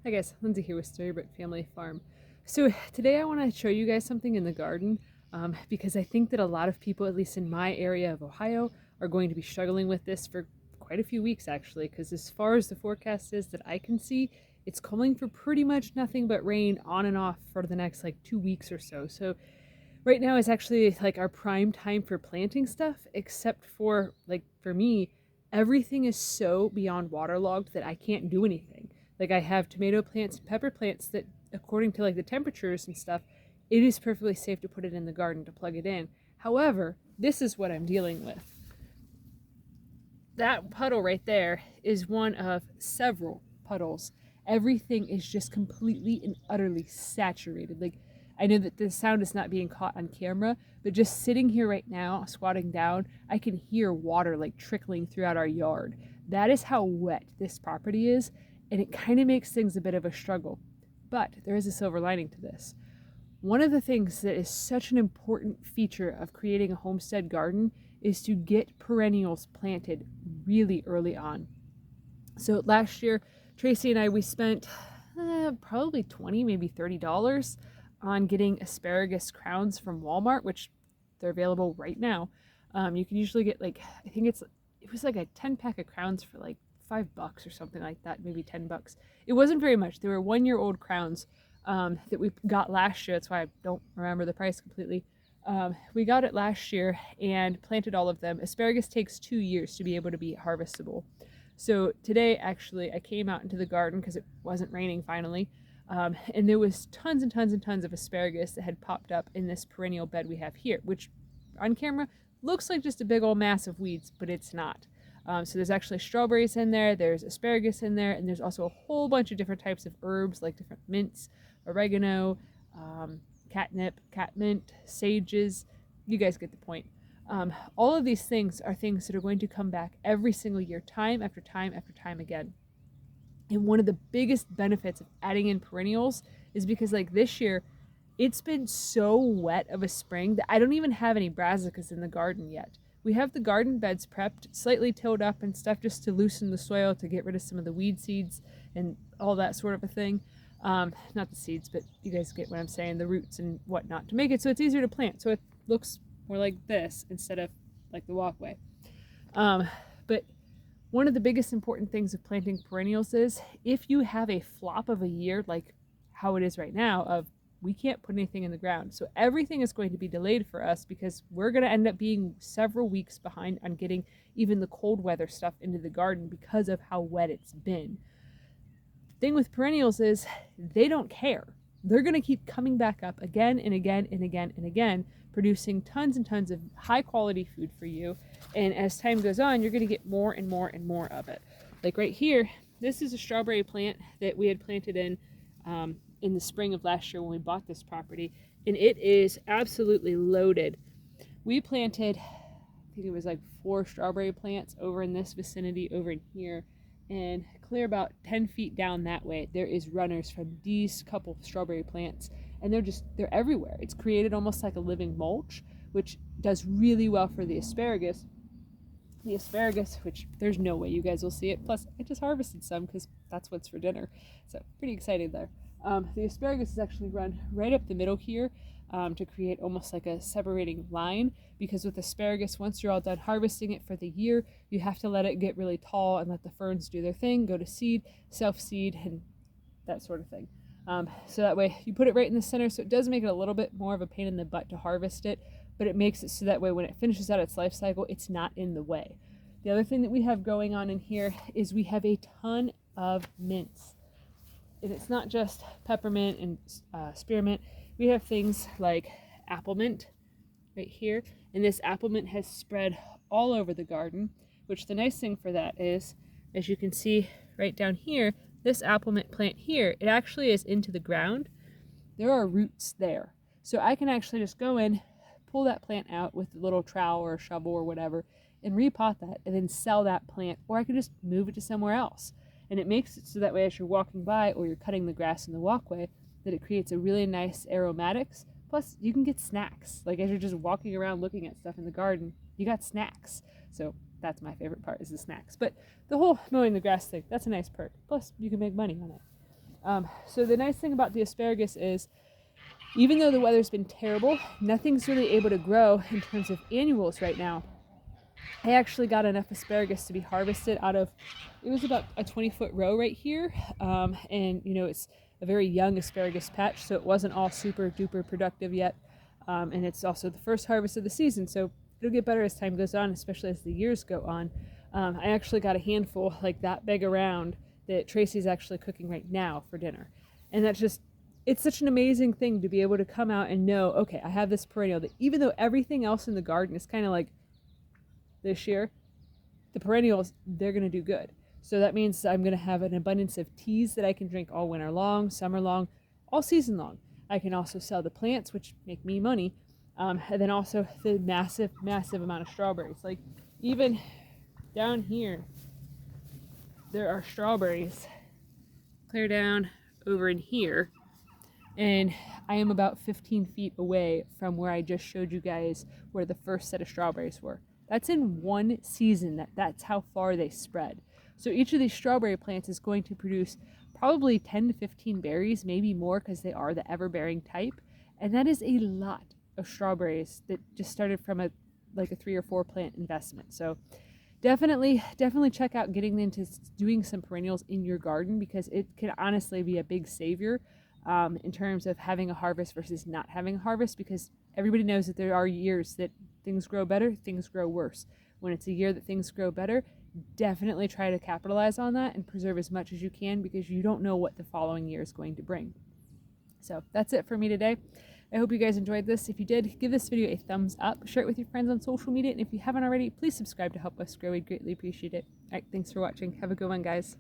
Hi guys, Lindsay here with Storybook Family Farm. So today I want to show you guys something in the garden because I think that a lot of people, at least in my area of Ohio, are going to be struggling with this for quite a few weeks actually, because as far as the forecast is that I can see, it's calling for pretty much nothing but rain on and off for the next like 2 weeks or so. So right now is actually like our prime time for planting stuff, except for like for me, everything is so beyond waterlogged that I can't do anything. Like I have tomato plants and pepper plants that according to like the temperatures and stuff, it is perfectly safe to put it in the garden to plug it in. However, this is what I'm dealing with. That puddle right there is one of several puddles. Everything is just completely and utterly saturated. Like, I know that the sound is not being caught on camera, but just sitting here right now, squatting down, I can hear water like trickling throughout our yard. That is how wet this property is, and it kind of makes things a bit of a struggle. But there is a silver lining to this. One of the things that is such an important feature of creating a homestead garden is to get perennials planted really early on. So last year, Tracy and I, we spent probably 20, maybe $30 on getting asparagus crowns from Walmart, which they're available right now. You can usually get like, I think it was like a 10 pack of crowns for like $5 or something like that, maybe $10. It wasn't very much. They were 1 year old crowns that we got last year. That's why I don't remember the price completely. We got it last year and planted all of them. Asparagus takes 2 years to be able to be harvestable. So today, actually, I came out into the garden because it wasn't raining finally, and there was tons and tons and tons of asparagus that had popped up in this perennial bed we have here, which on camera looks like just a big old mass of weeds, but it's not. So there's actually strawberries in there, there's asparagus in there, and there's also a whole bunch of different types of herbs like different mints, oregano, catnip, catmint, sages. You guys get the point. All of these things are things that are going to come back every single year, time after time after time again. And one of the biggest benefits of adding in perennials is because, like this year, it's been so wet of a spring that I don't even have any brassicas in the garden yet. We have the garden beds prepped, slightly tilled up and stuff just to loosen the soil to get rid of some of the weed seeds and all that sort of a thing. Not the seeds, but you guys get what I'm saying, the roots and whatnot, to make it so it's easier to plant. So it looks more like this instead of like the walkway. But one of the biggest important things of planting perennials is if you have a flop of a year, like how it is right now, of we can't put anything in the ground. So everything is going to be delayed for us because we're going to end up being several weeks behind on getting even the cold weather stuff into the garden because of how wet it's been. The thing with perennials is they don't care. They're going to keep coming back up again and again and again and again, producing tons and tons of high quality food for you. And as time goes on, you're going to get more and more and more of it. Like right here, this is a strawberry plant that we had planted in the spring of last year when we bought this property, and it is absolutely loaded. We planted, I think it was like 4 strawberry plants over in this vicinity over in here, and clear about 10 feet down that way there is runners from these couple strawberry plants, and they're everywhere. It's created almost like a living mulch, which does really well for the asparagus, which there's no way you guys will see it. Plus, I just harvested some because that's what's for dinner. So pretty excited there. The asparagus is actually run right up the middle here to create almost like a separating line, because with asparagus, once you're all done harvesting it for the year, you have to let it get really tall and let the ferns do their thing, go to seed, self-seed, and that sort of thing. So that way you put it right in the center, so it does make it a little bit more of a pain in the butt to harvest it, but it makes it so that way when it finishes out its life cycle, it's not in the way. The other thing that we have going on in here is we have a ton of mints. And it's not just peppermint and spearmint. We have things like apple mint right here. And this apple mint has spread all over the garden, which the nice thing for that is, as you can see right down here, this apple mint plant here, it actually is into the ground. There are roots there. So I can actually just go in, pull that plant out with a little trowel or a shovel or whatever, and repot that and then sell that plant, or I could just move it to somewhere else. And it makes it so that way as you're walking by or you're cutting the grass in the walkway, that it creates a really nice aromatics. Plus, you can get snacks. Like as you're just walking around looking at stuff in the garden, you got snacks. So that's my favorite part, is the snacks. But the whole mowing the grass thing, that's a nice perk. Plus, you can make money on it. So the nice thing about the asparagus is, even though the weather's been terrible, nothing's really able to grow in terms of annuals right now. I actually got enough asparagus to be harvested out of, it was about a 20-foot row right here. And you know, it's a very young asparagus patch, so it wasn't all super duper productive yet. And it's also the first harvest of the season, so it'll get better as time goes on, especially as the years go on. I actually got a handful like that big around that Tracy's actually cooking right now for dinner. And that's just, it's such an amazing thing to be able to come out and know, okay, I have this perennial that even though everything else in the garden is kind of like this year, the perennials, they're going to do good. So that means I'm going to have an abundance of teas that I can drink all winter long, summer long, all season long. I can also sell the plants, which make me money. And then also the massive, massive amount of strawberries. Like even down here, there are strawberries clear down over in here. And I am about 15 feet away from where I just showed you guys where the first set of strawberries were. That's in one season, that's how far they spread. So each of these strawberry plants is going to produce probably 10 to 15 berries, maybe more because they are the ever-bearing type. And that is a lot of strawberries that just started from a 3 or 4 plant investment. So definitely check out getting into doing some perennials in your garden, because it can honestly be a big savior in terms of having a harvest versus not having a harvest, because everybody knows that there are years that things grow better, things grow worse. When it's a year that things grow better, definitely try to capitalize on that and preserve as much as you can, because you don't know what the following year is going to bring. So that's it for me today. I hope you guys enjoyed this. If you did, give this video a thumbs up, share it with your friends on social media, and if you haven't already, please subscribe to help us grow. We'd greatly appreciate it. All right, thanks for watching. Have a good one, guys.